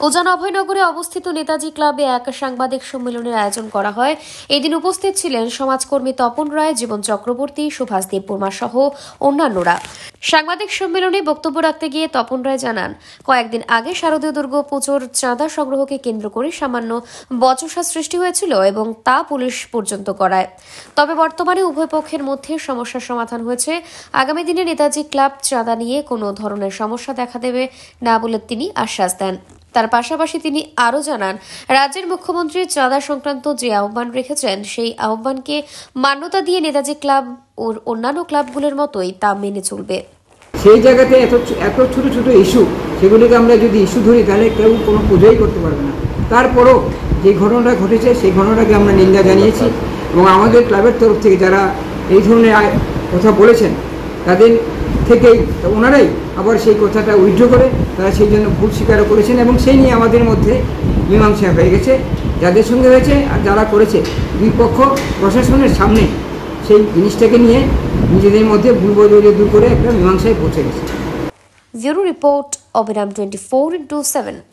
উজান অভয়নগরে অবস্থিত নেতাজি ক্লাবে এক সাংবাদিক সম্মেলনের আয়োজন করা হয়। এদিন উপস্থিত ছিলেন সমাজকর্মী তপন রায়, জীবন চক্রবর্তী, সুভাষ দেববর্মা সহ অন্যান্যরা। সাংবাদিক সম্মেলনে বক্তব্য রাখতে গিয়ে তপন রায় জানান, কয়েকদিন আগে শারদীয় দুর্গাপুজোর চাঁদা সংগ্রহকে কেন্দ্র করে সামান্য বচসা সৃষ্টি হয়েছিল এবং তা পুলিশ পর্যন্ত করায়। তবে বর্তমানে উভয় পক্ষের মধ্যে সমস্যার সমাধান হয়েছে। আগামী দিনে নেতাজি ক্লাব চাঁদা নিয়ে কোনো ধরনের সমস্যা দেখা দেবে না বলে তিনি আশ্বাস দেন। তার পাশাপাশি তিনি আরও জানান, রাজ্যের মুখ্যমন্ত্রী চাঁদা সংক্রান্ত যে আহ্বান রেখেছেন সেই আহ্বানকে মান্যতা দিয়ে নেতাজি ক্লাব ও অন্যান্য ক্লাবগুলোর মতোই তা মেনে চলবে। সেই জায়গাতে এত ছোট ছোট ইস্যু, সেগুলিকে আমরা যদি ইস্যু ধরি তাহলে কেউ কোনো পুজোই করতে পারবে না। তারপরও যে ঘটনাটা ঘটেছে সেই ঘটনাটাকে আমরা নিন্দা জানিয়েছি এবং আমাদের ক্লাবের তরফ থেকে যারা এই ধরনের কথা বলেছেন তাদের থেকেই ওনারাই আবার সেই কথাটা উইথড্র করে তারা সেই জন্য ভুল স্বীকারও করেছেন এবং সেই নিয়ে আমাদের মধ্যে মীমাংসা হয়ে গেছে। যাদের সঙ্গে হয়েছে আর যারা করেছে, দুই পক্ষ প্রশাসনের সামনে সেই জিনিসটাকে নিয়ে নিজেদের মধ্যে ভুল বোঝাবুঝি দূর করে একটা মীমাংসায় পৌঁছে গেছে। ব্যুরো রিপোর্ট, অবিরাম 24/7।